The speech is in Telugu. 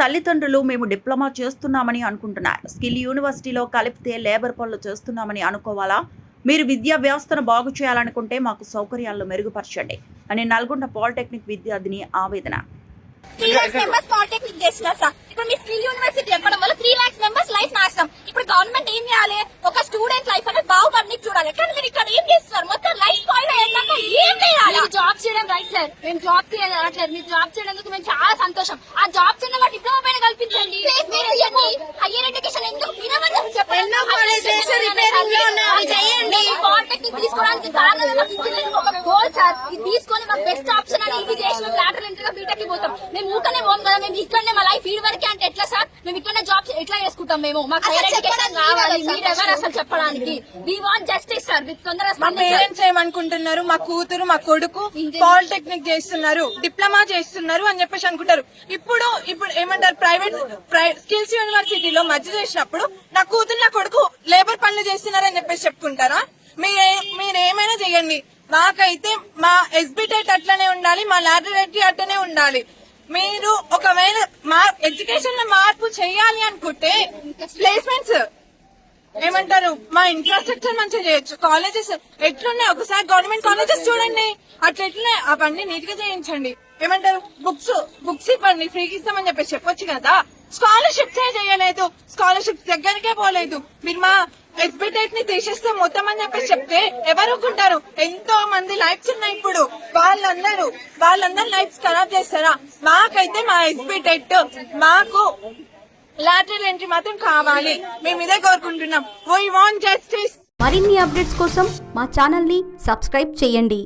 తల్లిదండ్రులు మేము డిప్లొమా చేస్తున్నామని అనుకుంటున్నారు. స్కిల్ యూనివర్సిటీలో కలిపితే లేబర్ పనులు చేస్తున్నామని అనుకోవాలా? మీరు విద్యా వ్యవస్థను బాగు చేయాలనుకుంటే మాకు సౌకర్యాలను మెరుగుపరచండి అని నల్గొండ పాలిటెక్నిక్ విద్యార్థిని ఆవేదన. 3 lakhs members పాలిటెక్నిక్ చేస్తున్నారు సార్. ఇప్పుడు మీ స్కిల్ యూనివర్సిటీ చెప్పడం వల్ల 3 lakhs members లైఫ్ నాశనం. ఇప్పుడు గవర్నమెంట్ ఏం చేయాలి? ఒక స్టూడెంట్ లైఫ్ అనేది బాగుపడడానికి చూడాలి. కానీ మీరు ఇక్కడ ఏం చేస్తున్నారు? మొత్తం లైఫ్ స్పాయిల్ అయ్యాక ఏం చేయాలి? జాబ్ చేయడం రైట్ సార్. మేము జాబ్ చేయట్లేదు. మీరు జాబ్ చేయడానికి మేము చాలా సంతోషం. ఆ జాబ్ చేయడం వాటి డిప్లొమా పైన కల్పించండి. హైయర్ ఎడ్యుకేషన్ ఎందుకు వినమని చెప్పండి. పాలిటెక్నిక్ తీసుకోవడానికి కారణం ఒక గోల్ సార్. ఇది తీసుకొని మాకు బెస్ట్ ఆప్షన్ అని ఇది చేసి మేము లాటరల్ ఎంట్రీగా బీటెక్ కి పోతాం. మేము ఊకనే పోం కదా. మేము ఇక్కడనే మా లైఫ్ ఈడ్ వరకే అంటే ఎట్లా సార్? మేము ఇక్కడనే జాబ్ ఎట్లా చేసుకుంటాం? మేము మాకు హైయర్ ఎడ్యుకేషన్ కావాలి. మీరు ఎవరు అసలు చెప్పడానికి? We want justice sir. మీరు తొందరగా మా పేరెంట్స్ ఏమనుకుంటున్నారు? మా కూతురు మా కొడుకు పాలిటెక్నిక్ చేస్తున్నారు, డిప్లొమా చేస్తున్నారు అని చెప్పేసి అనుకుంటారు. ఇప్పుడు ఏమంటారు? ప్రైవేట్ స్కిల్స్ యూనివర్సిటీలో మధ్య చేసినప్పుడు నా కూతురు నా కొడుకు లేబర్ పనులు చేస్తున్నారని చెప్పేసి చెప్పుకుంటారా? మీరేమైనా చేయండి. మాకైతే మా ఎస్బిటెట్ అట్లనే ఉండాలి, మా లాటరీ అట్లనే ఉండాలి. మీరు ఒకవేళ మా ఎడ్యుకేషన్ లో మార్పు చేయాలి అనుకుంటే ప్లేస్మెంట్స్ ఏమంటారు? మా ఇన్ఫ్రాస్ట్రక్చర్ మంచిగా చేయొచ్చు. కాలేజెస్ ఎట్లున్నాయి ఒకసారి గవర్నమెంట్ కాలేజెస్ చూడండి. అట్లా ఎట్లున్నాయి అవన్నీ నీట్ గా చేయించండి. ఏమంటారు? బుక్స్ ఇవ్వండి, ఫ్రీకి ఇస్తామని చెప్పేసి చెప్పొచ్చు కదా. స్కాలర్షిప్స్ చేయలేదు, స్కాలర్షిప్స్ దగ్గరికే పోలేదు. మీరు మా ఎస్బిటెట్ ని తీసేస్తే మొత్తం అని చెప్పేసి చెప్తే ఎవరు ఒప్పుకుంటారు? ఎంతో మంది లైఫ్స్ ఉన్నాయి. ఇప్పుడు వాళ్ళందరూ లైఫ్స్ ఖరాబ్ చేస్తారా? మాకైతే మా ఎస్బిటెట్ మాకు లాటరల్ ఎంట్రీ మాత్రం కావాలి. మేము ఇదే కోరుకుంటున్నాం. We want justice. మరిన్ని అప్డేట్స్ కోసం మా ఛానల్ ని సబ్స్క్రైబ్ చేయండి.